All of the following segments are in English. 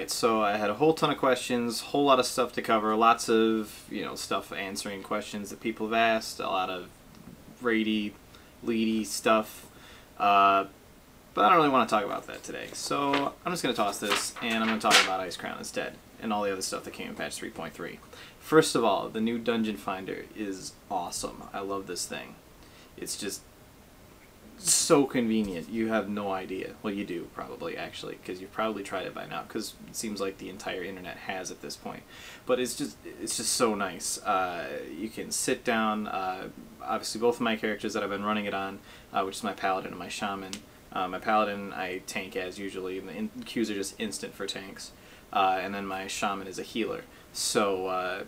Alright, so I had a whole ton of questions, whole lot of stuff to cover, lots of, stuff answering questions that people have asked, a lot of raidy, leady stuff, but I don't really want to talk about that today. So I'm just going to toss this, and I'm going to talk about Icecrown instead, and all the other stuff that came in patch 3.3. First of all, the new Dungeon Finder is awesome. I love this thing. It's just so convenient. You have no idea. Well, you do probably, actually, because you've probably tried it by now, because it seems like the entire internet has at this point. But it's just so nice. You can sit down. Obviously, both of my characters that I've been running it on, which is my Paladin and my Shaman. My Paladin I tank as usually, and the Qs are just instant for tanks. And then my Shaman is a healer. So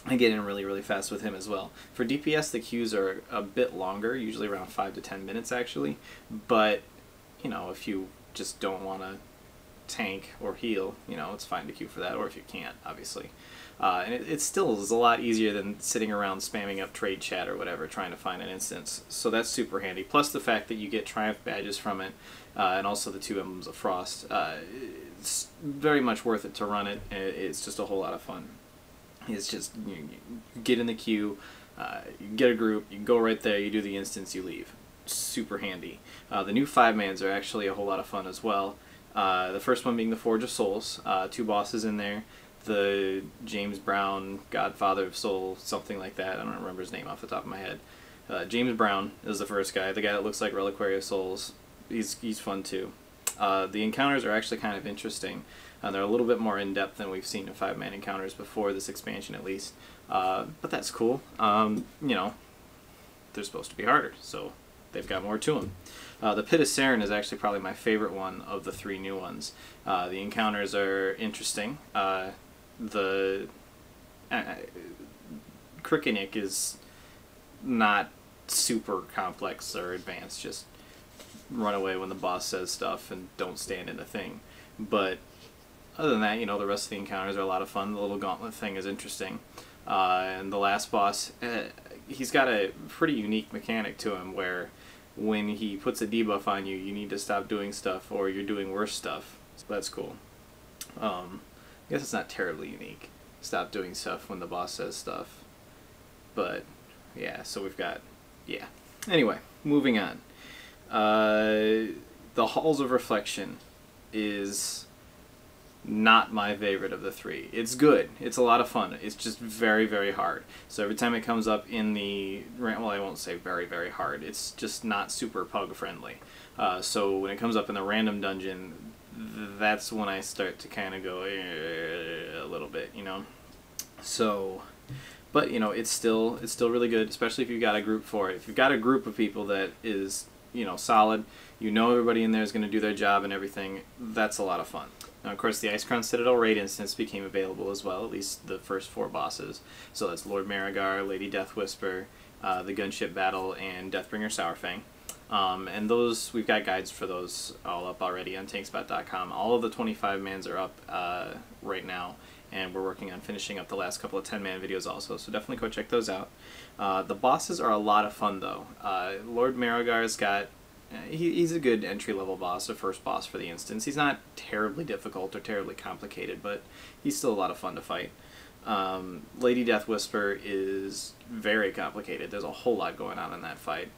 I get in really, really fast with him as well. For DPS, the queues are a bit longer, usually around 5 to 10 minutes actually. But, if you just don't want to tank or heal, it's fine to queue for that, or if you can't, obviously. And it still is a lot easier than sitting around spamming up trade chat or whatever, trying to find an instance. So that's super handy. Plus the fact that you get Triumph badges from it, and also the 2 Emblems of Frost. It's very much worth it to run it. It's just a whole lot of fun. It's just, you get in the queue, you get a group, you go right there, you do the instance, you leave. Super handy. The new 5-mans are actually a whole lot of fun as well. The first one being the Forge of Souls, 2 bosses in there. The James Brown, Godfather of Soul, something like that. I don't remember his name off the top of my head. James Brown is the first guy, the guy that looks like Reliquary of Souls. He's fun too. The encounters are actually kind of interesting. They're a little bit more in-depth than we've seen in 5-man encounters before, this expansion at least. But that's cool. They're supposed to be harder, so they've got more to them. The Pit of Saren is actually probably my favorite one of the 3 new ones. The encounters are interesting. The Krickenik is not super complex or advanced, just run away when the boss says stuff and don't stand in the thing. But other than that, the rest of the encounters are a lot of fun. The little gauntlet thing is interesting. And the last boss, he's got a pretty unique mechanic to him where when he puts a debuff on you, you need to stop doing stuff or you're doing worse stuff. So that's cool. I guess it's not terribly unique. Stop doing stuff when the boss says stuff. But, yeah, so we've got, yeah. Anyway, moving on. The Halls of Reflection is not my favorite of the 3. It's good. It's a lot of fun. It's just very, very hard. So every time it comes up in the... Well, I won't say very, very hard. It's just not super pug-friendly. So when it comes up in the random dungeon, that's when I start to kind of go a little bit, So... But, it's still really good, especially if you've got a group for it. If you've got a group of people that is, solid, everybody in there is going to do their job and everything, that's a lot of fun. Now, of course, the Icecrown Citadel raid instance became available as well, at least the first 4 bosses. So that's Lord Marigar, Lady Deathwhisper, the Gunship Battle, and Deathbringer Sourfang. And those, we've got guides for those all up already on tankspot.com. All of the 25-mans are up right now, and we're working on finishing up the last couple of 10-man videos also, so definitely go check those out. The bosses are a lot of fun, though. Lord Marigar's got... He's a good entry-level boss, a first boss for the instance. He's not terribly difficult or terribly complicated, but he's still a lot of fun to fight. Lady Deathwhisper is very complicated. There's a whole lot going on in that fight.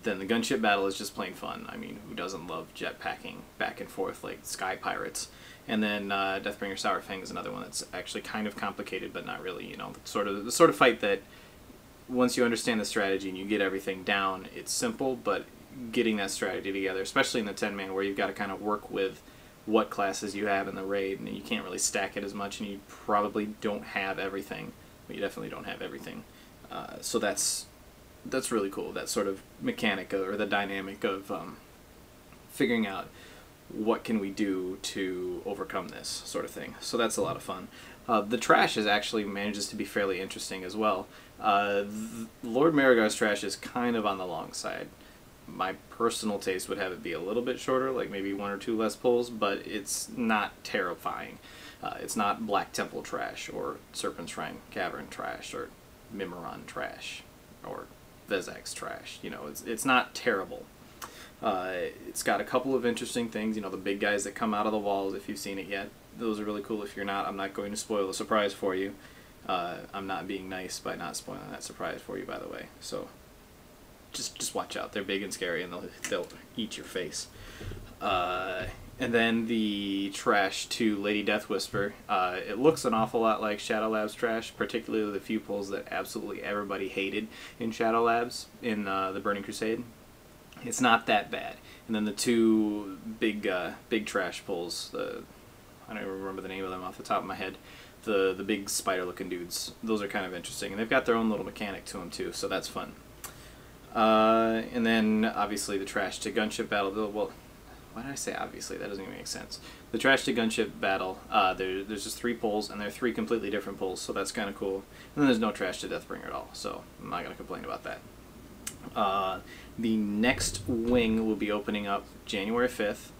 Then the Gunship Battle is just plain fun. I mean, who doesn't love jetpacking back and forth like sky pirates? And then Deathbringer Sourfang is another one that's actually kind of complicated, but not really. The sort of fight that once you understand the strategy and you get everything down, it's simple, but getting that strategy together, especially in the 10-man where you've got to kind of work with what classes you have in the raid, and you can't really stack it as much, and you probably don't have everything, but you definitely don't have everything. So that's really cool, that sort of mechanic, or the dynamic of figuring out what can we do to overcome this sort of thing. So that's a lot of fun. The trash actually manages to be fairly interesting as well. Lord Marigar's trash is kind of on the long side. My personal taste would have it be a little bit shorter, like maybe 1 or 2 less pulls, but it's not terrifying. It's not Black Temple trash, or Serpent Shrine Cavern trash, or Mimiron trash, or Vezak's trash. It's not terrible. It's got a couple of interesting things, you know, the big guys that come out of the walls, if you've seen it yet. Those are really cool. If you're not, I'm not going to spoil the surprise for you. I'm not being nice by not spoiling that surprise for you, by the way. So just watch out. They're big and scary, and they'll eat your face. And then the trash to Lady Death Whisper. It looks an awful lot like Shadow Labs trash, particularly the few pulls that absolutely everybody hated in Shadow Labs in the Burning Crusade. It's not that bad. And then the two big trash pulls, I don't even remember the name of them off the top of my head, the big spider-looking dudes. Those are kind of interesting, and they've got their own little mechanic to them too, so that's fun. And then obviously the trash to gunship battle. Well, why did I say obviously? That doesn't even make sense. The trash to gunship battle. There's just 3 pulls, and they're 3 completely different pulls, so that's kind of cool. And then there's no trash to Deathbringer at all, so I'm not gonna complain about that. The next wing will be opening up January 5th.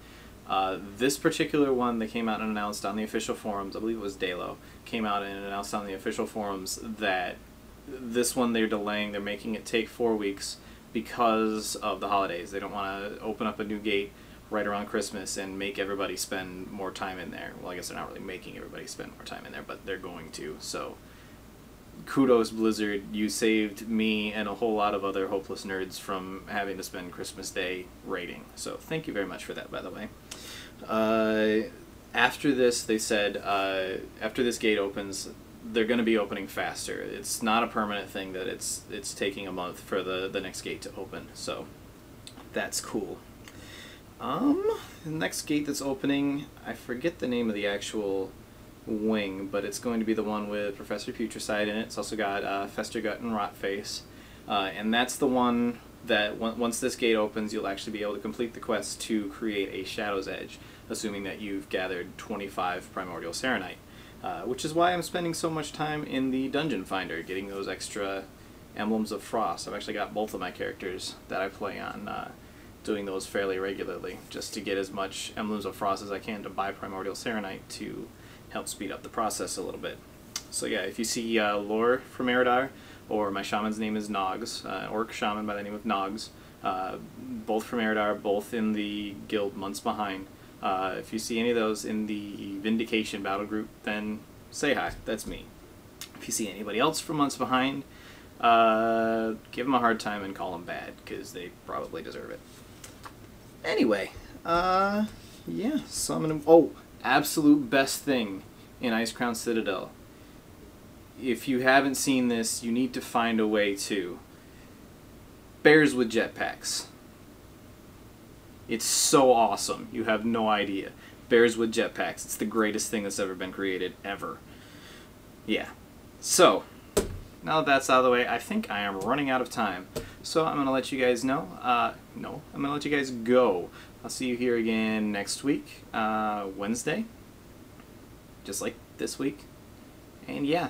This particular one, they came out and announced on the official forums, I believe it was Dalo, came out and announced on the official forums that this one they're delaying, they're making it take 4 weeks because of the holidays. They don't want to open up a new gate right around Christmas and make everybody spend more time in there. Well, I guess they're not really making everybody spend more time in there, but they're going to, so kudos Blizzard, you saved me and a whole lot of other hopeless nerds from having to spend Christmas Day raiding. So thank you very much for that, by the way. After this, they said, after this gate opens, they're going to be opening faster. It's not a permanent thing that it's taking a month for the next gate to open, so that's cool. The next gate that's opening, I forget the name of the actual wing, but it's going to be the one with Professor Putricide in it. It's also got Festergut and Rotface, and that's the one that once this gate opens, you'll actually be able to complete the quest to create a Shadow's Edge, assuming that you've gathered 25 Primordial Serenite, which is why I'm spending so much time in the Dungeon Finder, getting those extra Emblems of Frost. I've actually got both of my characters that I play on doing those fairly regularly, just to get as much Emblems of Frost as I can to buy Primordial Serenite to help speed up the process a little bit. So yeah, if you see lore from Eridar, or my shaman's name is Nogs, orc shaman by the name of Nogs, both from Eridar, both in the guild Months Behind. If you see any of those in the Vindication battle group, then say hi, that's me. If you see anybody else from Months Behind, give them a hard time and call them bad, because they probably deserve it. Anyway, yeah, so I'm gonna... Oh! Absolute best thing in Icecrown Citadel. If you haven't seen this, you need to find a way to. Bears with jetpacks. It's so awesome. You have no idea. Bears with jetpacks. It's the greatest thing that's ever been created, ever. Yeah. So, now that that's out of the way, I think I am running out of time. So I'm going to let you guys know. No, I'm going to let you guys go. I'll see you here again next week, Wednesday, just like this week. And yeah,